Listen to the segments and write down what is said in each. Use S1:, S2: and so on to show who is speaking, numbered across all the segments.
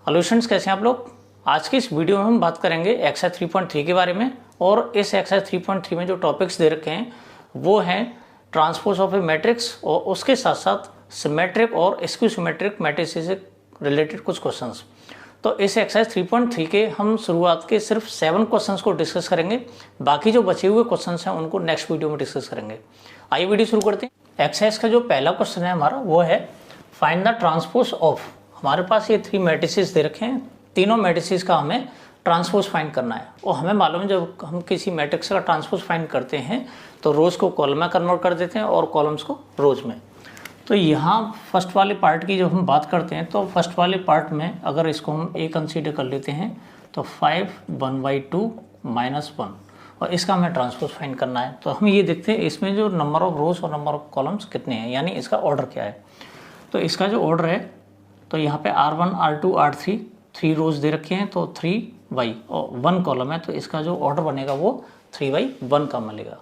S1: Hello students, कैसे हैं आप लोग। आज की इस वीडियो में हम बात करेंगे एक्सरसाइज 3.3 के बारे में। और इस एक्सरसाइज 3.3 में जो टॉपिक्स दे रखे हैं वो हैं ट्रांसपोज ऑफ ए मैट्रिक्स और उसके साथ साथ सिमेट्रिक और स्क्यू सिमेट्रिक मैट्रिसेस से रिलेटेड कुछ क्वेश्चंस। तो इस एक्सरसाइज 3.3 के हम शुरुआत के सिर्फ 7 क्वेश्चंस को डिस्कस करेंगे, बाकी जो बचे हुए क्वेश्चंस हैं उनको नेक्स्ट वीडियो में डिस्कस करेंगे। आइए वीडियो शुरू करते हैं। एक्सरसाइज का जो पहला क्वेश्चन है हमारा वो है फाइंड द ट्रांसपोज ऑफ। हमारे पास ये 3 मैट्रिसेस दे रखे हैं, तीनों मैट्रिसेस का हमें ट्रांसपोज फाइंड करना है। और हमें मालूम है जब हम किसी मैट्रिक्स का ट्रांसपोज फाइंड करते हैं तो रोज को कॉलम में कन्वर्ट कर देते हैं और कॉलम्स को रोज में। तो यहाँ फर्स्ट वाले पार्ट की जब हम बात करते हैं तो फर्स्ट वाले पार्ट में अगर इसको हम ए कंसीडर कर लेते हैं तो 5 1/2 -1 और इसका हमें ट्रांसपोज फाइंड करना है। तो हम ये देखते हैं इसमें जो नंबर ऑफ रोज और नंबर ऑफ कॉलम्स कितने हैं, यानी इसका ऑर्डर क्या है। तो इसका जो ऑर्डर है तो यहाँ पे R1 R2 R3 3 रोज दे रखे हैं तो 3y और 1 कॉलम है तो इसका जो ऑर्डर बनेगा वो 3y1 का मिलेगा।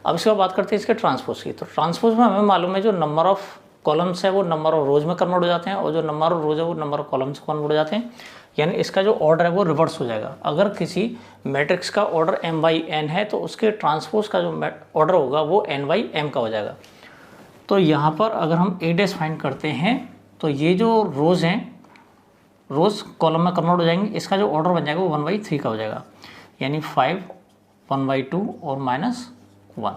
S1: अब इसके बाद बात करते हैं इसके ट्रांसपोज की। तो ट्रांसपोज में हमें मालूम है जो नंबर ऑफ कॉलम्स है वो नंबर ऑफ रोज में कन्वर्ट हो जाते हैं और जो नंबर ऑफ रोज है वो नंबर ऑफ कॉलम्स कन्वर्ट हो जाते हैं, यानी इसका जो ऑर्डर है वो रिवर्स हो जाएगा। अगर किसी मैट्रिक्स का ऑर्डर m/n है तो उसके ट्रांसपोज का जो ऑर्डर होगा वो n/m का हो जाएगा। तो यहाँ पर अगर हम a' फाइंड करते हैं तो ये जो रोज हैं रोज कॉलम में कन्वर्ट हो जाएंगे, इसका जो ऑर्डर बन जाएगा वो 1/3 का हो जाएगा, यानी 5 1/2 और -1।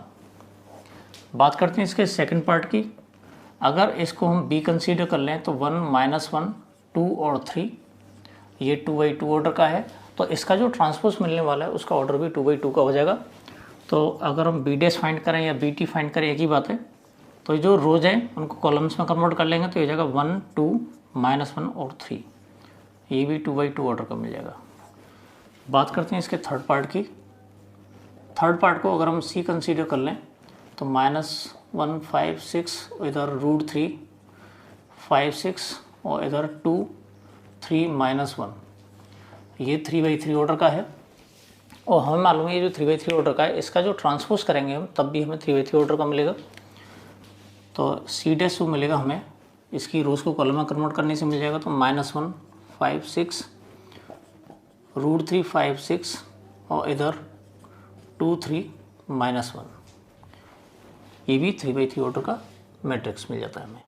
S1: बात करते हैं इसके सेकंड पार्ट की। अगर इसको हम b कंसीडर कर लें तो 1 -1 2 और 3 ये 2/2 ऑर्डर का है तो इसका जो ट्रांसपोज मिलने वाला है उसका ऑर्डर भी 2/2 का हो जाएगा। तो अगर हम b' फाइंड करें या bt फाइंड करें एक ही बात है। तो जो रोज है उनको कॉलम्स में कन्वर्ट कर लेंगे तो ये जाएगा 1 2 -1 और 3, ये भी 2/2 ऑर्डर का मिल जाएगा। बात करते हैं इसके थर्ड पार्ट की। थर्ड पार्ट को अगर हम c कंसीडर कर लें तो -1 5 6 इधर √3 5 6 और इधर 2 3 -1, ये 3/3 ऑर्डर का है। और हमें मालूम है ये जो 3/3 ऑर्डर का है इसका जो ट्रांसपोज करेंगे हम तब भी हमें 3/3 ऑर्डर का मिलेगा। तो c' मिलेगा हमें इसकी रोज को कॉलम में कन्वर्ट करने से मिल जाएगा। तो -1 5 6 √3 5 6 और इधर 2 3 -1, ये भी 3/3 ऑर्डर का मैट्रिक्स मिल जाता है हमें।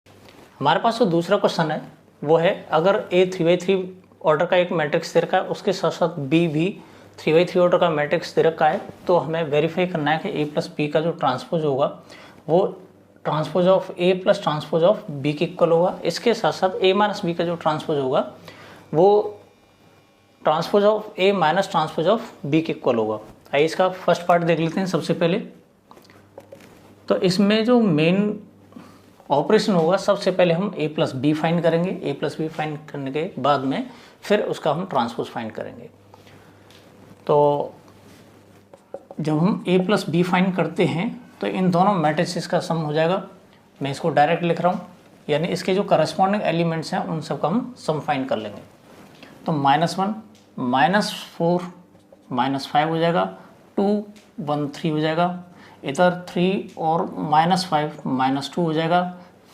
S1: हमारे पास जो दूसरा क्वेश्चन है वो है अगर a 3/3 ऑर्डर का एक मैट्रिक्स दे रखा है उसके साथ साथ b भी 3/3 ऑर्डर का मैट्रिक्स दे रखा है तो हमें वेरीफाई करना है कि a + b का जो ट्रांसपोज होगा वो transpose of a + transpose of b के इक्वल होगा। इसके साथ साथ a - b का जो ट्रांसपोज होगा वो transpose of a - transpose of b के इक्वल होगा। आइए इसका फर्स्ट पार्ट देख लेते हैं सबसे पहले। तो इसमें जो मेन ऑपरेशन होगा सबसे पहले हम a + b फाइंड करेंगे। a + b फाइंड करने के बाद में फिर उसका हम ट्रांसपोज फाइंड करेंगे। तो जब हम a + b फाइंड करते हैं तो इन दोनों मैट्रिसेस का सम हो जाएगा। मैं इसको डायरेक्ट लिख रहा हूँ, यानी इसके जो करस्पॉन्डिंग एलिमेंट्स हैं उन सब का हम सम फाइंड कर लेंगे। तो -1 -4 -5 हो जाएगा, 2 1 3 हो जाएगा, इधर 3 और -5 -2 हो जाएगा,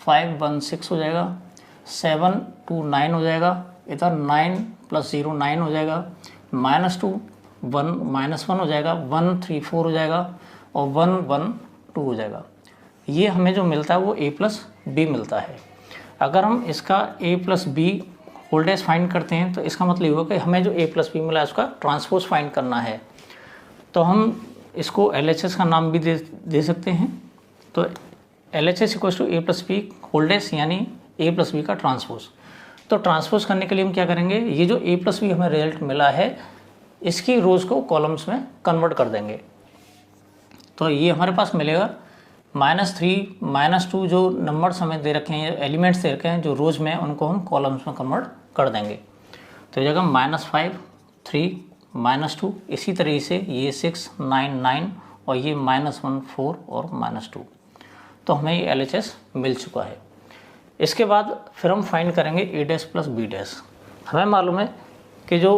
S1: 5 1 6 हो जाएगा, 7 2 9 हो जाएगा, इधर 9 + 0 9 हो जाएगा, -2 1 -1 हो जाएगा, 1 3 4 हो जाएगा और 1 1 2 हो जाएगा। ये हमें जो मिलता है वो a + b मिलता है। अगर हम इसका a + b होल्डेज फाइंड करते हैं तो इसका मतलब ये होगा कि हमें जो a + b मिला है उसका ट्रांसपोज फाइंड करना है। तो हम इसको LHS का नाम भी दे सकते हैं। तो LHS = a + b होल्डेज यानी a + b का ट्रांसपोज। तो ट्रांसपोज करने के लिए हम क्या करेंगे, ये जो a + b हमें रिजल्ट मिला है इसकी रोज को कॉलम्स में कन्वर्ट कर देंगे। तो ये हमारे पास मिलेगा -3 -2 जो नंबर्स हमें दे रखे हैं, एलिमेंट्स दे रखे हैं जो रोज में उनको हम कॉलम्स में कन्वर्ट कर देंगे। तो ये जगह -5 3 -2, इसी तरीके से ये 6 9 9 और ये -1 4 और -2। तो हमें ये LHS मिल चुका है। इसके बाद फिर हम फाइंड करेंगे a' + b'। हमें मालूम है कि जो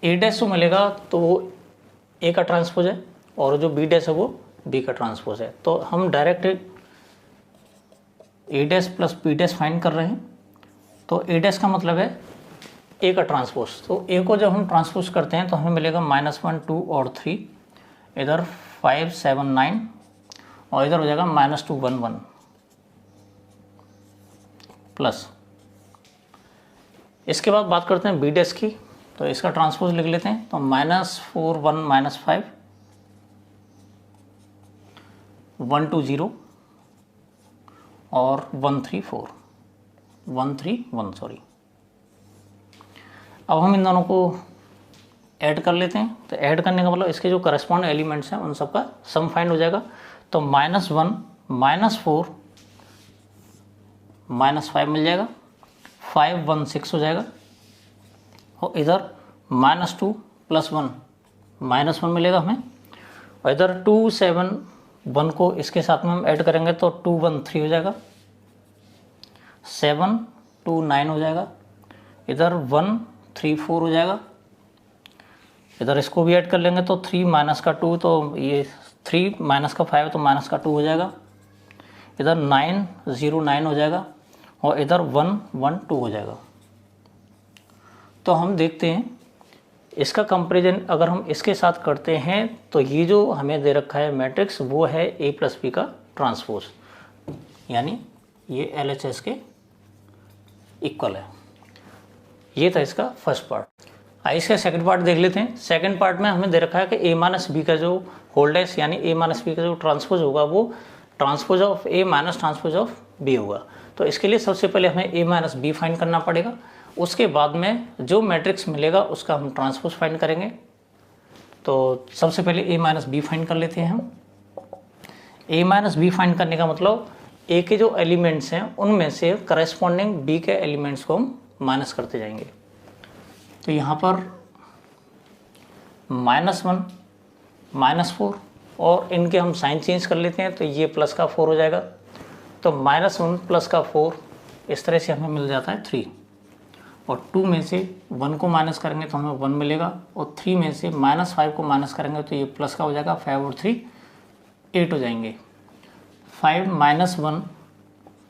S1: a' मिलेगा तो वो a का ट्रांसपोज है और जो b' है वो b का ट्रांसपोज है। तो हम डायरेक्ट a' + b' फाइंड कर रहे हैं। तो ए डैश का मतलब है ए का ट्रांसपोज। तो ए को जब हम ट्रांसपोज करते हैं तो हमें मिलेगा -1 2 और 3, इधर 5 7 9 और इधर हो जाएगा -2 1 1 प्लस। इसके बाद बात करते हैं बी डैश की, तो इसका ट्रांसपोज लिख लेते हैं। तो -4 1 -5 1 2 0 और 1 3 4 1 3 1 सॉरी। अब हम इन दोनों को ऐड कर लेते हैं। तो ऐड करने का मतलब इसके जो करस्पॉन्ड एलिमेंट्स हैं उन सबका सम फाइंड हो जाएगा। तो -1 -4 -5 मिल जाएगा, 5 1 6 हो जाएगा और इधर -2 + 1 -1 मिलेगा हमें, और इधर 2 7 1 को इसके साथ में हम ऐड करेंगे तो 2 1 3 हो जाएगा, 7 2 9 हो जाएगा, इधर 1 3 4 हो जाएगा। इधर इसको भी ऐड कर लेंगे तो 3 - 2 तो ये 3 - 5 तो -2 हो जाएगा, इधर 9 0 9 हो जाएगा और इधर 1 1 2 हो जाएगा। तो हम देखते हैं इसका कंपैरिजन अगर हम इसके साथ करते हैं तो ये जो हमें दे रखा है मैट्रिक्स वो है A + B का ट्रांसपोज, यानी ये LHS के इक्वल है। ये था इसका फर्स्ट पार्ट। आइए इसका सेकंड पार्ट देख लेते हैं। सेकंड पार्ट में हमें दे रखा है कि A - B का जो होल्डेस यानी A - B का जो ट्रांसपोज होगा वो transpose of A - transpose of B होगा। तो इसके लिए सबसे पहले हमें A - B फाइंड करना पड़ेगा, उसके बाद में जो मैट्रिक्स मिलेगा उसका हम ट्रांसपोज फाइंड करेंगे। तो सबसे पहले A - B फाइंड कर लेते हैं हम। A - B फाइंड करने का मतलब A के जो एलिमेंट्स हैं उनमें से करस्पॉन्डिंग B के एलिमेंट्स को हम माइनस करते जाएंगे। तो यहाँ पर -1 -4 और इनके हम साइन चेंज कर लेते हैं तो ये प्लस का 4 हो जाएगा। तो -1 प्लस का 4 इस तरह से हमें मिल जाता है 3, और 2 में से 1 को माइनस करेंगे तो हमें 1 मिलेगा, और 3 में से -5 को माइनस करेंगे तो ये प्लस का हो जाएगा, 5 और 3 8 हो जाएंगे। 5 - 1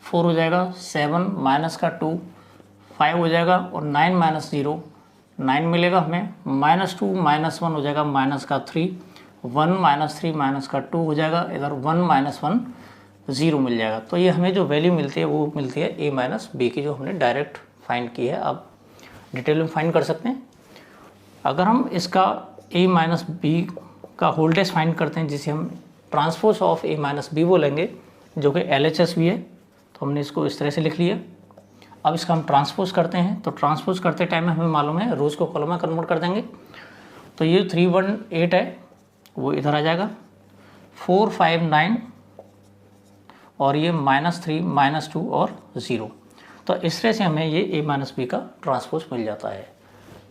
S1: 4 हो जाएगा, 7 - 2 5 हो जाएगा, और 9 - 0 9 मिलेगा हमें, -2 - 1 हो जाएगा -3 1 - 3 -2 हो जाएगा, इधर 1 - 1 0 मिल जाएगा। तो ये हमें जो वैल्यू मिलती है वो मिलती है A - B की, जो हमने डायरेक्ट फाइंड की है। आप डिटेल में फाइंड कर सकते हैं। अगर हम इसका A - B का होल्डेस फाइंड करते हैं जिसे हम ट्रांसपोज ऑफ A - B बोलेंगे, जो कि LHS भी है, तो हमने इसको इस तरह से लिख लिया। अब इसका हम ट्रांसपोज करते हैं, तो ट्रांसपोज करते टाइम में हमें मालूम है रोज़ को कॉलम में कन्वर्ट कर देंगे। तो ये 3 1 8 है वो इधर आ जाएगा, 4 5 9 और ये -3 -2 और 0। तो इस तरह से हमें ये A - B का ट्रांसपोज मिल जाता है।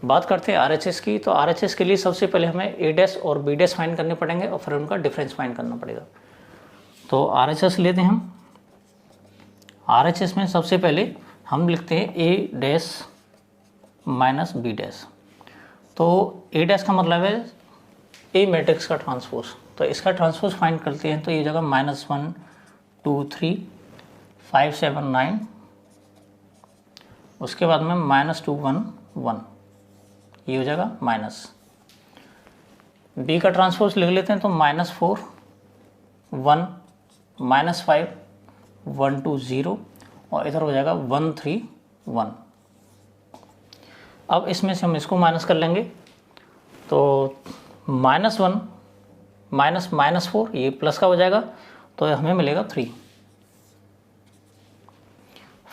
S1: बात करते हैं RHS की। तो RHS के लिए सबसे पहले हमें A डैश और B डैश फाइंड करने पड़ेंगे और फिर उनका डिफरेंस फाइंड करना पड़ेगा। तो RHS लेते हैं हम। RHS में सबसे पहले हम लिखते हैं A डैश - B डैश। तो A डैश का मतलब है A मैट्रिक्स का ट्रांसपोज। तो इसका ट्रांसपोज फाइंड करते हैं तो ये जगह -1 2 3 5 7 9, उसके बाद में -2 1 1, ये हो जाएगा माइनस। B का ट्रांसपोज लिख लेते हैं तो -4 1 -5 1 2 0 और इधर हो जाएगा 1 3 1। अब इसमें से हम इसको माइनस कर लेंगे तो -1 -4 ये प्लस का हो जाएगा, तो हमें मिलेगा 3।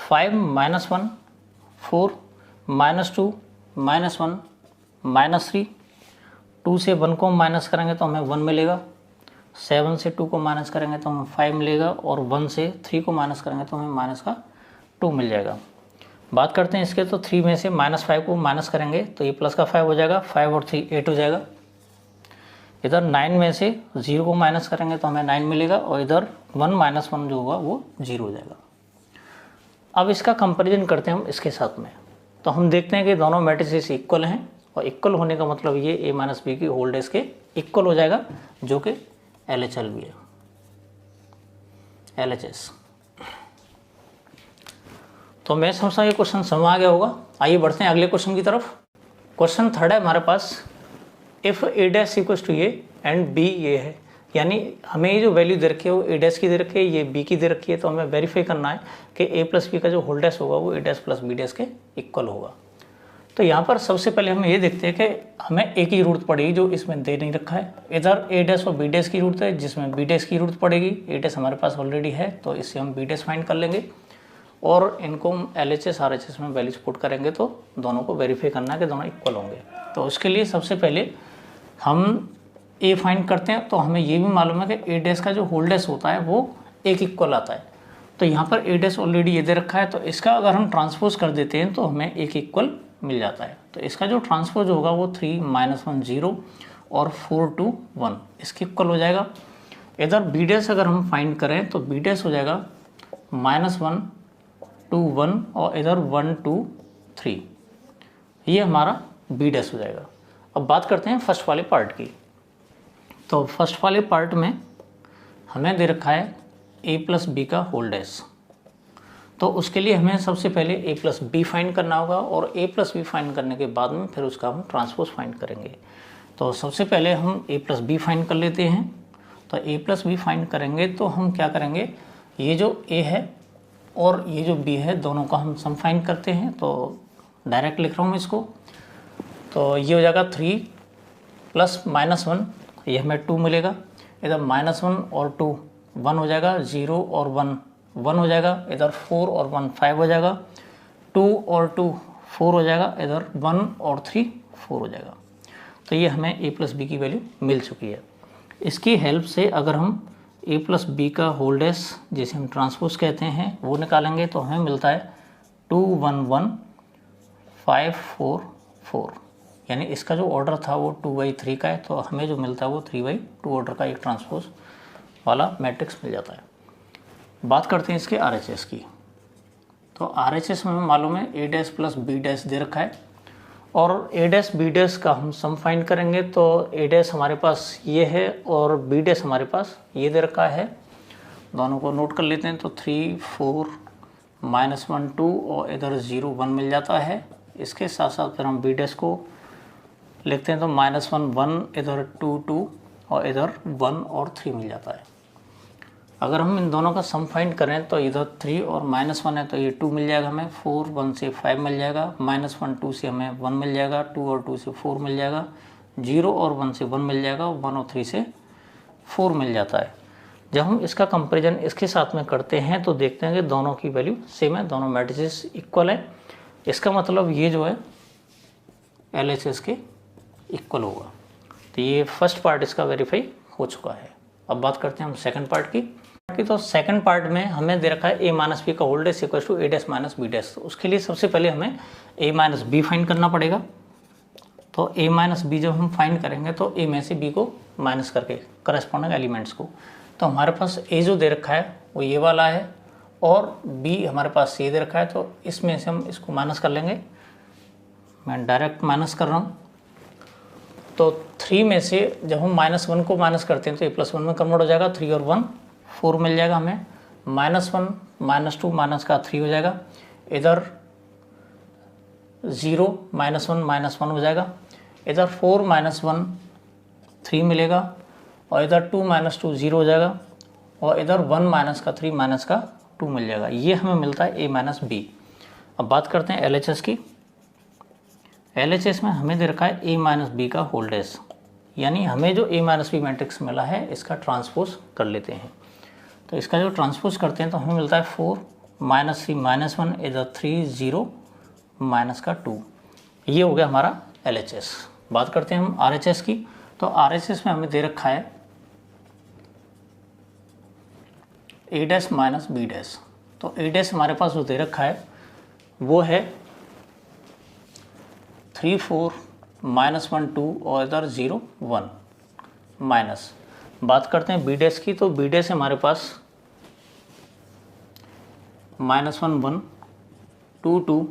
S1: 5 -1 4 -2 -1 -3, 2 से 1 को माइनस करेंगे तो हमें 1 मिलेगा, 7 से 2 को माइनस करेंगे तो हमें 5 मिलेगा, और 1 से 3 को माइनस करेंगे तो हमें माइनस का 2 मिल जाएगा। बात करते हैं इसके, तो 3 में से -5 को माइनस करेंगे तो ये प्लस का 5 हो जाएगा, 5 और 3 8 हो जाएगा। इधर 9 में से 0 को माइनस करेंगे तो हमें 9 मिलेगा, और इधर 1 - 1 जो होगा वो 0 हो जाएगा। अब इसका कंपैरिजन करते हैं हम इसके साथ में, तो हम देखते हैं कि दोनों मैट्रिसेस इक्वल हैं, और इक्वल होने का मतलब ये A - B की होल्डेस के इक्वल हो जाएगा, जो कि LHL भी है, LHS। तो मैं समझता हूँ ये क्वेश्चन समझ आ गया होगा। आइए बढ़ते हैं अगले क्वेश्चन की तरफ। क्वेश्चन थर्ड है हमारे पास, if a dash equals to a and b ये है, यानी हमें ये जो वैल्यू दे रखी है वो ए डैश की दे रखी है, ये बी की दे रखी है, तो हमें वेरीफाई करना है कि ए प्लस बी का जो होल डैश होगा वो ए डैश प्लस बी डैश के इक्वल होगा। तो यहाँ पर सबसे पहले हम ये देखते हैं कि हमें ए की जरूरत पड़ेगी जो इसमें दे नहीं रखा है, इधर ए डैश और बी डैश की जरूरत है जिसमें बी डैश की जरूरत पड़ेगी। ए डैश हमारे पास ऑलरेडी है तो इससे हम बी डैश फाइंड कर लेंगे और इनको हम LHS RHS में वैल्यूज पुट करेंगे तो दोनों को वेरीफाई करना है कि दोनों इक्वल होंगे। तो उसके लिए सबसे पहले हम ए फाइंड करते हैं। तो हमें ये भी मालूम है कि ए डैश का जो होल डैश होता है वो एक इक्वल आता है। तो यहाँ पर ए डैश ऑलरेडी ये दे रखा है, तो इसका अगर हम ट्रांसपोज कर देते हैं तो हमें एक इक्वल मिल जाता है। तो इसका जो ट्रांसपोज होगा वो 3 -1 0 और 4 2 1 इसके इक्वल हो जाएगा। इधर बी डैश अगर हम फाइंड करें तो बी डैश हो जाएगा -1 2 1 और इधर 1 2 3, ये हमारा बी डैश हो जाएगा। अब बात करते हैं फर्स्ट वाले पार्ट की। तो फर्स्ट वाले पार्ट में हमें दे रखा है ए प्लस बी का होल डैश, तो उसके लिए हमें सबसे पहले ए प्लस बी फाइंड करना होगा और ए प्लस बी फाइंड करने के बाद में फिर उसका हम ट्रांसपोज फाइंड करेंगे। तो सबसे पहले हम ए प्लस बी फाइंड कर लेते हैं। तो ए प्लस बी फाइंड करेंगे तो हम क्या करेंगे, ये जो ए है और ये जो बी है दोनों का हम सम फाइंड करते हैं। तो डायरेक्ट लिख रहा हूँ मैं इसको। तो ये हो जाएगा 3 प्लस -1, ये हमें 2 मिलेगा। इधर -1 और 2 1 हो जाएगा, 0 और 1 1 हो जाएगा। इधर 4 और 1 5 हो जाएगा, 2 और 2 4 हो जाएगा। इधर 1 और 3 4 हो जाएगा। तो ये हमें ए प्लस बी की वैल्यू मिल चुकी है। इसकी हेल्प से अगर हम ए प्लस बी का होल डैश जिसे हम ट्रांसपोज कहते हैं वो निकालेंगे तो हमें मिलता है 2 1 1 5 4 4, यानी इसका जो ऑर्डर था वो 2/3 का है, तो हमें जो मिलता है वो 3/2 ऑर्डर का एक ट्रांसपोज वाला मैट्रिक्स मिल जाता है। बात करते हैं इसके RHS की। तो RHS में हमें मालूम है ए डैश प्लस बी डैश दे रखा है और ए डैश बी डैश का हम सम फाइंड करेंगे। तो ए डैश हमारे पास ये है और बी डैश हमारे पास ये दे रखा है, दोनों को नोट कर लेते हैं। तो 3 4 -1 2 और इधर 0 1 मिल जाता है। इसके साथ साथ फिर हम बी डैश को लिखते हैं तो -1 1 इधर 2 2 और इधर 1 और 3 मिल जाता है। अगर हम इन दोनों का सम फाइंड करें तो इधर 3 और -1 है तो ये 2 मिल जाएगा हमें, 4 1 से 5 मिल जाएगा, -1 2 से हमें 1 मिल जाएगा, 2 और 2 से 4 मिल जाएगा, 0 और 1 से 1 मिल जाएगा, 1 और 3 से 4 मिल जाता है। जब हम इसका कंपेरिजन इसके साथ में करते हैं तो देखते हैं कि दोनों की वैल्यू सेम है, दोनों मैट्रिसेस इक्वल है। इसका मतलब ये जो है LHS के इक्वल होगा। तो ये फर्स्ट पार्ट इसका वेरीफाई हो चुका है। अब बात करते हैं हम सेकंड पार्ट की। तो सेकंड पार्ट में हमें दे रखा है ए माइनस बी का whole dash equal to A dash minus B dash. तो उसके लिए सबसे पहले हमें ए माइनस बी फाइंड करना पड़ेगा। तो ए माइनस बी जब हम फाइंड करेंगे तो ए में से बी को माइनस करके करस्पॉन्डिंग एलिमेंट्स को, तो हमारे पास ए जो दे रखा है वो ये वाला है और बी हमारे पास ये दे रखा है। तो इसमें से हम इसको माइनस कर लेंगे, मैं डायरेक्ट माइनस कर रहा हूँ। तो 3 में से जब हम -1 को माइनस करते हैं तो ए +1 में कन्वर्ट हो जाएगा, 3 और 1 4 मिल जाएगा हमें, -1 -2 माइनस का 3 हो जाएगा, इधर 0 -1 -1 हो जाएगा, इधर 4 -1 3 मिलेगा और इधर 2 -2 0 हो जाएगा और इधर 1 माइनस का 3 माइनस का 2 मिल जाएगा। ये हमें मिलता है ए माइनस बी। अब बात करते हैं LHS की। LHS में हमें दे रखा है ए माइनस बी का होल डैश, यानी हमें जो ए माइनस बी मैट्रिक्स मिला है इसका ट्रांसपोज कर लेते हैं। तो इसका जो ट्रांसपोज करते हैं तो हमें मिलता है 4 -3 -1 इधर 3 0 माइनस का 2। ये हो गया हमारा LHS। बात करते हैं हम RHS की। तो RHS में हमें दे रखा है ए डैश माइनस बी डैश। तो ए डैश हमारे पास जो दे रखा है वो है 3 4 -1 2 और इधर 0 1 माइनस। बात करते हैं बी डैश की। तो बी डैश हमारे पास -1 1 2 2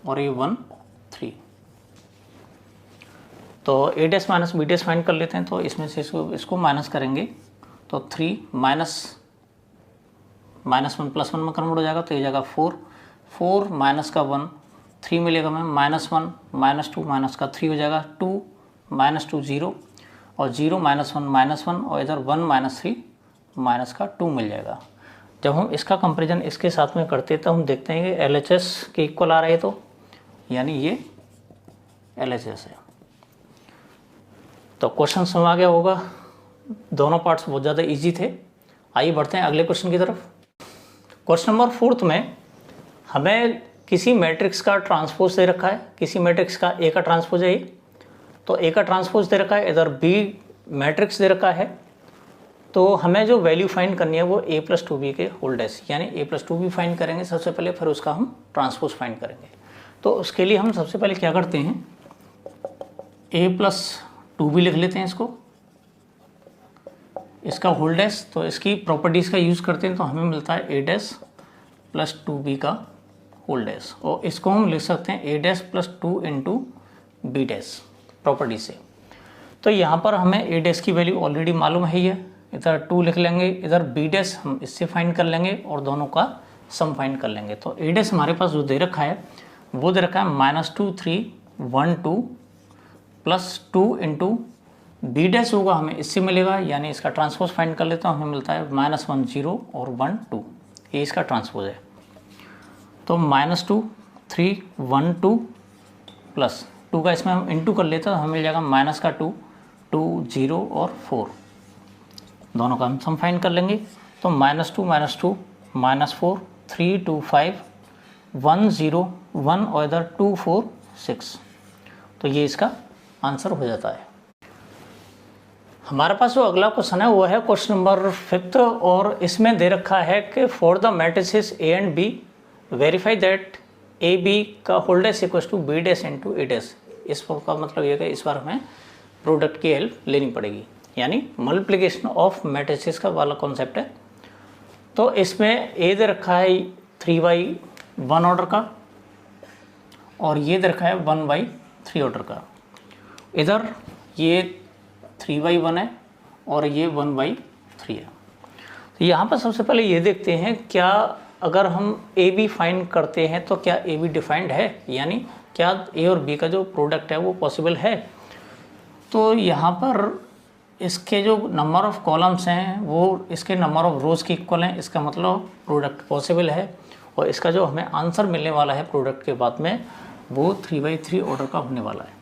S1: और ये 1 3। तो a dash minus B dash find कर लेते हैं। तो इसमें से इसको माइनस करेंगे तो 3 -1 +1 में कन्वर्ट हो जाएगा, तो ये जाएगा 4 4 माइनस का 1 3 मिलेगा हमें, -1 -2 माइनस का 3 हो जाएगा 2 -2 0 और 0 -1 -1 और इधर 1 -3 माइनस का 2 मिल जाएगा। जब हम इसका कंपैरिजन इसके साथ में करते हैं तो हम देखते हैं कि LHS के इक्वल आ रहा है, तो यानी ये LHS है। तो क्वेश्चन समझ आ गया होगा, दोनों पार्ट्स बहुत ज़्यादा इजी थे। आइए बढ़ते हैं अगले क्वेश्चन की तरफ। क्वेश्चन नंबर 4 में हमें किसी मैट्रिक्स का ट्रांसपोज दे रखा है, किसी मैट्रिक्स का ए का ट्रांसपोज है ये, तो ए का ट्रांसपोज दे रखा है, इधर बी मैट्रिक्स दे रखा है। तो हमें जो वैल्यू फाइंड करनी है वो a+2b के होल डैश यानी a+2b फाइंड करेंगे सबसे पहले, फिर उसका हम ट्रांसपोज फाइंड करेंगे। तो उसके लिए हम सबसे पहले क्या करते हैं, a+2b लिख लेते हैं इसको, इसका होल डैश। तो इसकी प्रॉपर्टीज़ का यूज़ करते हैं तो हमें मिलता है a+2b का होल डैश, और इसको हम लिख सकते हैं a+2 into b dash property से। तो यहाँ पर हमें a डैश की वैल्यू ऑलरेडी मालूम है ही है, इधर 2 लिख लेंगे, इधर b डैश हम इससे फाइंड कर लेंगे और दोनों का सम फाइंड कर लेंगे। तो a डैश हमारे पास जो दे रखा है वो दे रखा है -2 3 1 2 +2 इंटू b डैश होगा हमें इससे मिलेगा, यानी इसका ट्रांसपोज फाइंड कर लेता हूँ, हमें मिलता है -1 0 और 1 2, ये इसका ट्रांसपोज है। तो -2 3 1 2 +2 का इसमें हम इंटू कर लेते हैं तो हमें मिल जाएगा -2 2 0 और 4, दोनों का हम सम फाइंड कर लेंगे। तो -2 -2 -4 3 2 5 1 0 1 और इधर 2 4 6, तो ये इसका आंसर हो जाता है। हमारे पास जो अगला क्वेश्चन है वो है क्वेश्चन नंबर 5, और इसमें दे रखा है कि for the matrices A and B verify that AB का whole dash equals to B dash into A dash. इस का मतलब ये है कि इस बार हमें प्रोडक्ट की हेल्प लेनी पड़ेगी, यानी मल्टीप्लिकेशन ऑफ मैट्रिसेस का वाला कॉन्सेप्ट है। तो इसमें A दे रखा है 3/1 ऑर्डर का और ये दे रखा है 1/3 ऑर्डर का। इधर ये 3/1 है और ये 1/3 है। तो यहाँ पर सबसे पहले ये देखते हैं क्या अगर हम AB फाइंड करते हैं तो क्या AB डिफाइंड है, यानी क्या A और B का जो प्रोडक्ट है वो पॉसिबल है। तो यहाँ पर इसके जो नंबर ऑफ कॉलम्स हैं वो इसके नंबर ऑफ रोज़ के इक्वल हैं, इसका मतलब प्रोडक्ट पॉसिबल है। और इसका जो हमें आंसर मिलने वाला है प्रोडक्ट के बाद में वो 3/3 ऑर्डर का होने वाला है,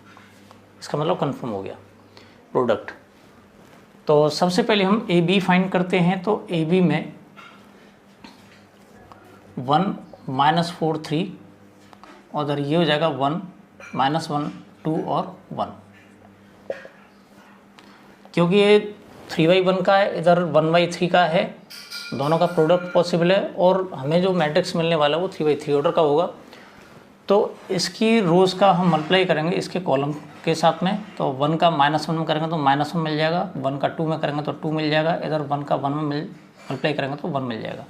S1: इसका मतलब कंफर्म हो गया प्रोडक्ट। तो सबसे पहले हम AB फाइंड करते हैं, तो AB में 1 -4 3 और इधर ये हो जाएगा 1 -1 2 और 1, क्योंकि ये 3/1 का है, इधर 1/3 का है, दोनों का प्रोडक्ट पॉसिबल है और हमें जो मैट्रिक्स मिलने वाला है वो 3/3 ऑर्डर का होगा। तो इसकी रोज़ का हम मल्टीप्लाई करेंगे इसके कॉलम के साथ में, तो 1 का -1 में करेंगे तो -1 मिल जाएगा, 1 का 2 में करेंगे तो 2 मिल जाएगा, इधर 1 का 1 में मल्टीप्लाई करेंगे तो 1 मिल जाएगा।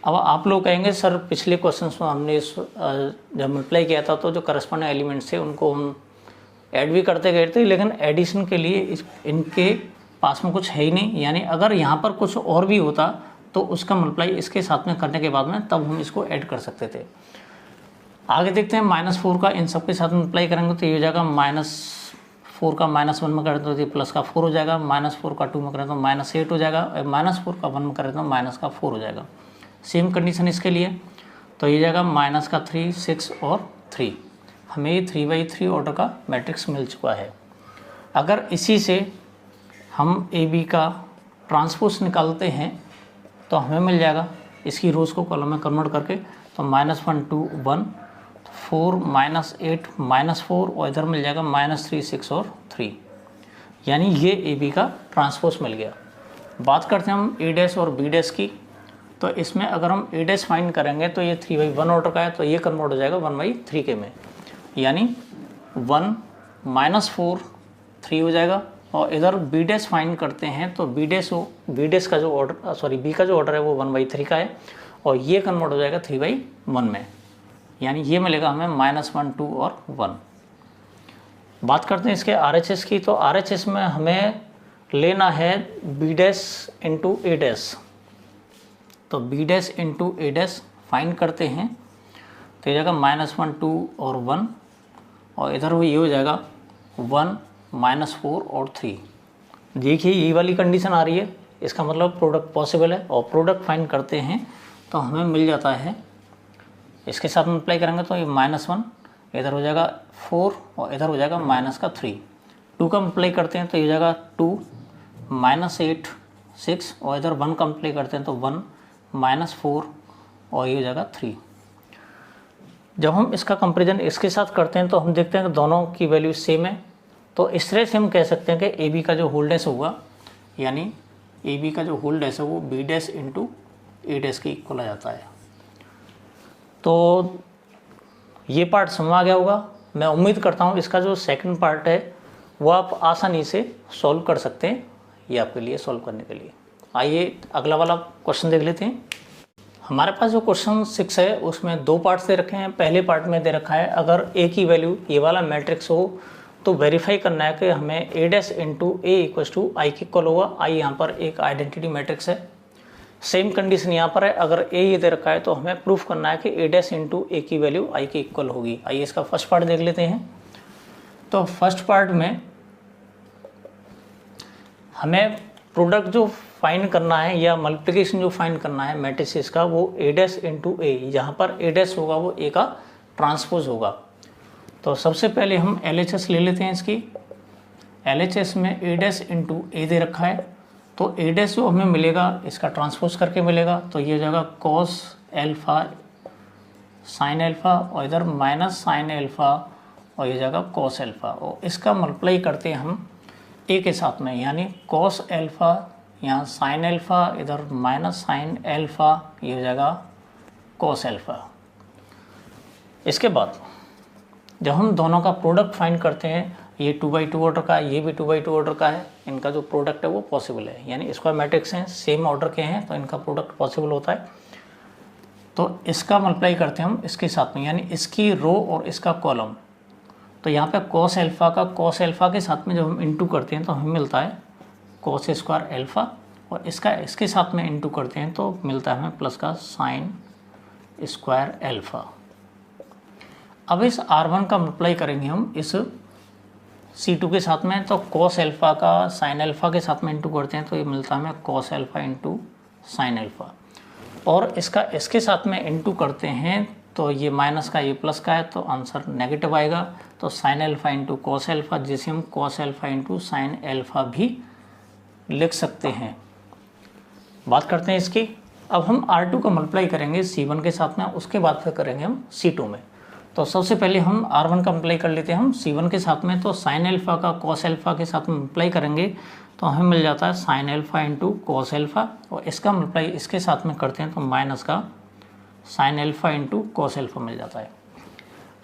S1: अब आप लोग कहेंगे सर पिछले क्वेश्चंस में हमने जब मल्टीप्लाई किया था तो जो करस्पॉन्डिंग एलिमेंट्स थे उनको हम ऐड भी करते गए थे, लेकिन एडिशन के लिए इनके पास में कुछ है ही नहीं, यानी अगर यहाँ पर कुछ और भी होता तो उसका मल्टीप्लाई इसके साथ में करने के बाद में तब हम इसको ऐड कर सकते थे। आगे देखते हैं -4 का इन सब के साथ मल्टीप्लाई करेंगे तो ये हो जाएगा -4 का -1 में करें तो ये प्लस का 4 हो जाएगा, -4 का 2 में करें तो -8 हो जाएगा, -4 का 1 में करें तो माइनस का 4 हो जाएगा। सेम कंडीशन इसके लिए, तो ये जाएगा -3 6 और 3, हमें ये 3/3 ऑर्डर का मैट्रिक्स मिल चुका है। अगर इसी से हम AB का ट्रांसपोज निकालते हैं तो हमें मिल जाएगा इसकी रोज़ को कॉलम में कन्वर्ट करके, तो -1 2 1 4 -8 -4 और इधर मिल जाएगा -3 6 और 3, यानी ये AB का ट्रांसपोज मिल गया। बात करते हैं हम A डैश और B डैश की, तो इसमें अगर हम A डैश फाइंड करेंगे तो ये 3/1 ऑर्डर का है, तो ये कन्वर्ट हो जाएगा 1/3 के में, यानी 1 -4 3 हो जाएगा। और इधर B डैश फाइंड करते हैं तो B डैश का जो ऑर्डर B का जो ऑर्डर है वो 1/3 का है और ये कन्वर्ट हो जाएगा 3/1 में, यानी ये मिलेगा हमें -1 2 और 1। बात करते हैं इसके RHS की, तो RHS में हमें लेना है B dash into A dash, तो B dash into A dash find करते हैं तो ये जाएगा -1 2 और 1, और इधर वो ये हो जाएगा 1 -4 और 3। देखिए ये वाली कंडीशन आ रही है, इसका मतलब प्रोडक्ट पॉसिबल है। और प्रोडक्ट फाइंड करते हैं तो हमें मिल जाता है, इसके साथ मल्टीप्लाई करेंगे तो ये -1 इधर हो जाएगा 4 और इधर हो जाएगा -3। 2 का मल्टीप्लाई करते हैं तो ये हो जाएगा 2 -8 6 और इधर 1 का मल्टीप्लाई करते हैं तो 1 -4 और ये हो जाएगा 3। जब हम इसका कंपैरिजन इसके साथ करते हैं तो हम देखते हैं कि दोनों की वैल्यू सेम है। तो इस तरह से हम कह सकते हैं कि ए बी का जो होल डैश होगा, यानी ए बी का जो होल डैश है वो बी डैश इंटू ए डैश के इक्वल आ जाता है। तो ये पार्ट समझ आ गया होगा। मैं उम्मीद करता हूँ इसका जो सेकंड पार्ट है वो आप आसानी से सॉल्व कर सकते हैं, ये आपके लिए सॉल्व करने के लिए। आइए अगला वाला क्वेश्चन देख लेते हैं। हमारे पास जो क्वेश्चन 6 है उसमें 2 पार्ट्स दे रखे हैं। पहले पार्ट में दे रखा है अगर ए की वैल्यू ये वाला मैट्रिक्स हो तो वेरीफाई करना है कि हमें a dash into a equal to I के इक्वल होगा। आई यहाँ पर एक आइडेंटिटी मैट्रिक्स है। सेम कंडीशन यहाँ पर है, अगर ए ये दे रखा है तो हमें प्रूफ करना है कि ए डैश इंटू ए की वैल्यू आई के इक्वल होगी। आइए इसका फर्स्ट पार्ट देख लेते हैं। तो फर्स्ट पार्ट में हमें प्रोडक्ट जो फाइंड करना है या मल्टीप्लिकेशन जो फाइंड करना है मैट्रिसेस का, वो ए डैश इंटू ए, जहाँ पर ए डैश होगा वो ए का ट्रांसपोज होगा। तो सबसे पहले हम LHS ले लेते हैं इसकी। LHS में ए डैश इंटू ए दे रखा है, तो ए डैश जो हमें मिलेगा इसका ट्रांसपोज करके मिलेगा, तो ये हो जाएगा कॉस एल्फा साइन एल्फा और इधर माइनस साइन एल्फा और ये जाएगा कॉस एल्फा। और इसका मल्टीप्लाई करते हैं हम ए के साथ में, यानी कॉस एल्फा यहाँ साइन एल्फा, इधर माइनस साइन एल्फा, ये हो जाएगा कॉस एल्फा। इसके बाद जब हम दोनों का प्रोडक्ट फाइंड करते हैं, ये 2/2 ऑर्डर का है, ये भी 2/2 ऑर्डर का है, इनका जो प्रोडक्ट है वो पॉसिबल है, यानी स्क्वायर मैट्रिक्स हैं सेम ऑर्डर के हैं तो इनका प्रोडक्ट पॉसिबल होता है। तो इसका मल्टीप्लाई करते हैं हम इसके साथ में, यानी इसकी रो और इसका कॉलम। तो यहाँ पे कॉस एल्फा का कॉस एल्फा के साथ में जब हम इंटू करते हैं तो हमें मिलता है कॉस स्क्वायर एल्फा, और इसका इसके साथ में इंटू करते हैं तो मिलता है हमें प्लस का साइन स्क्वायर एल्फा। अब इस R1 का मल्टीप्लाई करेंगे हम इस C2 के साथ में, तो कॉस एल्फा का साइन एल्फा के साथ में इंटू करते हैं तो ये मिलता है हमें cos alpha into sine alpha, और इसका इसके साथ में इंटू करते हैं तो ये माइनस का ये प्लस का है तो आंसर नेगेटिव आएगा। तो sign alpha into cos alpha, जिसे हम cos alpha into sine alpha भी लिख सकते हैं। बात करते हैं इसकी। अब हम R2 का मल्टीप्लाई करेंगे C1 के साथ में, उसके बाद फिर करेंगे हम C2 में। तो सबसे पहले हम R1 का मल्टीप्लाई कर लेते हैं हम C1 के साथ में, तो साइन एल्फा का कॉस एल्फा के साथ में मल्टीप्लाई करेंगे तो हमें मिल जाता है sign alpha into cos alpha, और इसका मल्टीप्लाई इसके साथ में करते हैं तो माइनस का sine alpha into cos alpha मिल जाता है।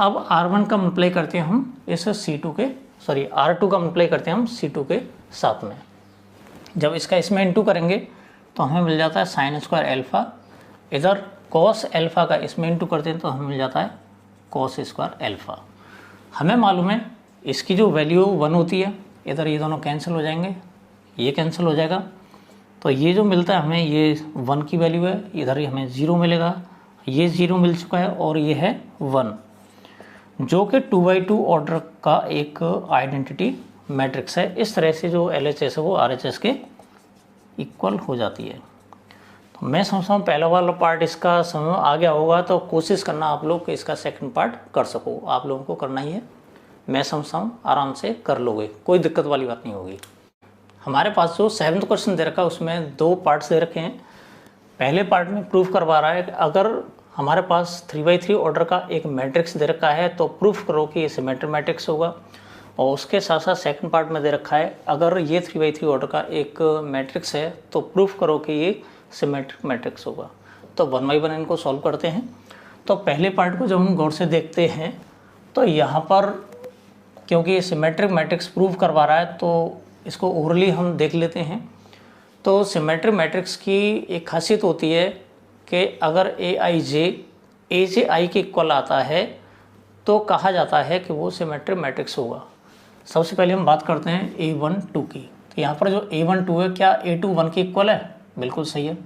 S1: अब R1 का मल्टीप्लाई करते हैं हम इस R2 का मल्टीप्लाई करते हैं हम C2 के साथ में। जब इसका इसमें इंटू करेंगे तो हमें मिल जाता है साइन स्क्वायर एल्फा, इधर कॉस एल्फा का इसमें इंटू करते हैं तो हमें मिल जाता है कॉस स्क्वायर एल्फा। हमें मालूम है इसकी जो वैल्यू 1 होती है, इधर ये दोनों कैंसिल हो जाएंगे, ये कैंसिल हो जाएगा, तो ये जो मिलता है हमें ये 1 की वैल्यू है, इधर हमें 0 मिलेगा, ये 0 मिल चुका है और ये है 1, जो कि 2/2 ऑर्डर का एक आइडेंटिटी मैट्रिक्स है। इस तरह से जो LHS है वो RHS के इक्वल हो जाती है। तो मैं समझता हूँ पहला वाला पार्ट इसका समझ आ गया होगा, तो कोशिश करना आप लोग कि इसका सेकंड पार्ट कर सको, आप लोगों को करना ही है। मैं समझता हूँ आराम से कर लोगे, कोई दिक्कत वाली बात नहीं होगी। हमारे पास जो 7th क्वेश्चन दे रखा है उसमें 2 पार्ट्स दे रखे हैं। पहले पार्ट में प्रूफ करवा रहा है कि अगर हमारे पास 3/3 ऑर्डर का एक मैट्रिक्स दे रखा है तो प्रूफ करो कि ये सिमेट्रिक मैट्रिक्स होगा, और उसके साथ साथ सेकंड पार्ट में दे रखा है अगर ये 3/3 ऑर्डर का एक मैट्रिक्स है तो प्रूफ करो कि ये सिमेट्रिक मैट्रिक्स होगा। तो 1 बाय 1 इनको सॉल्व करते हैं। तो पहले पार्ट को जब हम गौर से देखते हैं तो यहाँ पर क्योंकि ये सिमेट्रिक मैट्रिक्स प्रूव करवा रहा है तो इसको ओवरली हम देख लेते हैं। तो सिमेट्रिक मैट्रिक्स की एक खासियत होती है कि अगर AJ के इक्वल आता है तो कहा जाता है कि वो सिमेट्रिक मैट्रिक्स होगा। सबसे पहले हम बात करते हैं A1 2 की। तो यहाँ पर जो A1 2 है, क्या A2 1 के इक्वल है? बिल्कुल सही है।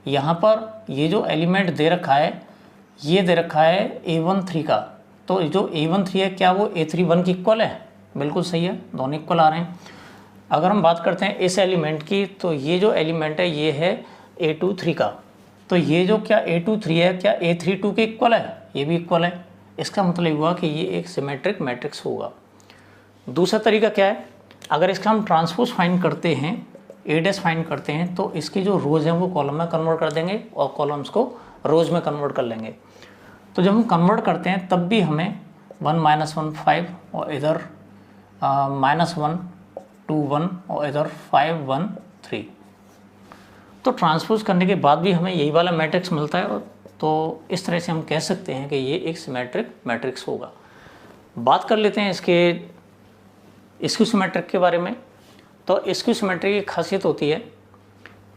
S1: यहाँ पर ये जो एलिमेंट दे रखा है ये दे रखा है A1 3 का, तो जो A1 3 है क्या वो A3 1 की इक्वल है? बिल्कुल सही है, दोनों इक्वल आ रहे हैं। अगर हम बात करते हैं इस एलिमेंट की, तो ये जो एलिमेंट है ये है A2 3 का, तो ये जो क्या A2 3 है क्या A3 2 के इक्वल है? ये भी इक्वल है। इसका मतलब हुआ कि ये एक सिमेट्रिक मैट्रिक्स होगा। दूसरा तरीका क्या है, अगर इसका हम ट्रांसपोज फाइंड करते हैं, A' फाइंड करते हैं, तो इसकी जो रोज हैं वो कॉलम में कन्वर्ट कर देंगे और कॉलम्स को रोज में कन्वर्ट कर लेंगे। तो जब हम कन्वर्ट करते हैं तब भी हमें 1 - 1 5 और इधर -1 2 1 और इधर 5 1 3। तो ट्रांसपोज करने के बाद भी हमें यही वाला मैट्रिक्स मिलता है, तो इस तरह से हम कह सकते हैं कि ये एक सिमेट्रिक मैट्रिक्स होगा। बात कर लेते हैं इसके स्क्यू सिमेट्रिक के बारे में। तो स्क्यू सिमेट्रिक की खासियत होती है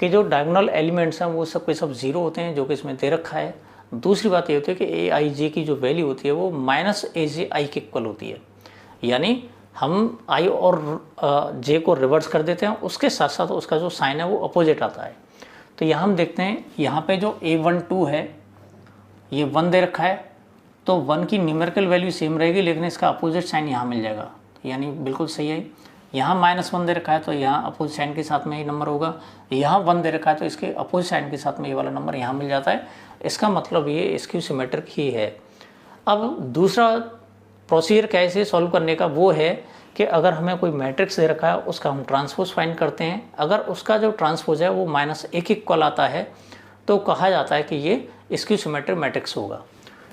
S1: कि जो डायगोनल एलिमेंट्स हैं वो सब के सब जीरो होते हैं, जो कि इसमें दे रखा है। दूसरी बात ये होती है कि AIJ की जो वैल्यू होती है वो -AJI के इक्वल होती है, यानी हम I और J को रिवर्स कर देते हैं, उसके साथ साथ उसका जो साइन है वो अपोजिट आता है। तो यहाँ हम देखते हैं, यहाँ पे जो A1 2 है ये 1 दे रखा है, तो 1 की न्यूमेरिकल वैल्यू सेम रहेगी, लेकिन इसका अपोजिट साइन यहाँ मिल जाएगा, यानी बिल्कुल सही है। यहाँ -1 दे रखा है तो यहाँ अपोजिट साइन के साथ में ये नंबर होगा। यहाँ 1 दे रखा है तो इसके अपोजिट साइन के साथ में ये वाला नंबर यहाँ मिल जाता है। इसका मतलब ये स्क्यू सिमेट्रिक ही है। अब दूसरा प्रोसीजर कैसे सॉल्व करने का वो है कि अगर हमें कोई मैट्रिक्स दे रखा है उसका हम ट्रांसपोज फाइंड करते हैं। अगर उसका जो ट्रांसपोज है वो -1 के इक्वल आता है तो कहा जाता है कि ये स्क्यू सिमेट्रिक मैट्रिक्स होगा।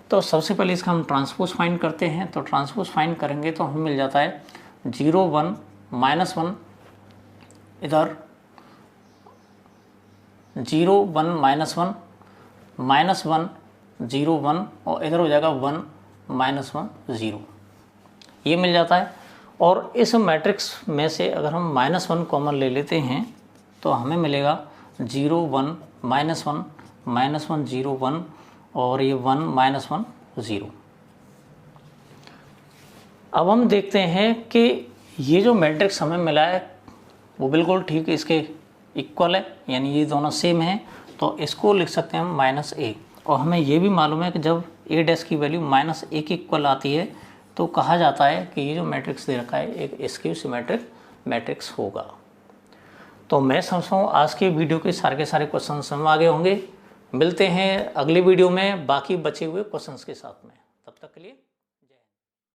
S1: तो सबसे पहले इसका हम ट्रांसपोज फाइंड करते हैं। तो ट्रांसपोज फाइंड करेंगे तो हमें मिल जाता है 0 1 -1, इधर 0 1 -1 -1 0 1 और इधर हो जाएगा 1 -1 0, ये मिल जाता है। और इस मैट्रिक्स में से अगर हम -1 कॉमन ले लेते हैं तो हमें मिलेगा 0 1 -1 -1 0 1 और ये 1 -1 0। अब हम देखते हैं कि ये जो मैट्रिक्स हमें मिला है वो बिल्कुल ठीक इसके इक्वल है, यानी ये दोनों सेम हैं, तो इसको लिख सकते हैं हम -A। और हमें ये भी मालूम है कि जब A' की वैल्यू -A के इक्वल आती है तो कहा जाता है कि ये जो मैट्रिक्स दे रखा है एक स्क्यू सिमेट्रिक मैट्रिक्स होगा। तो मैं समझता हूँ आज के वीडियो के सारे क्वेश्चन समझ आ गए होंगे। मिलते हैं अगले वीडियो में बाकी बचे हुए क्वेश्चंस के साथ में, तब तक के लिए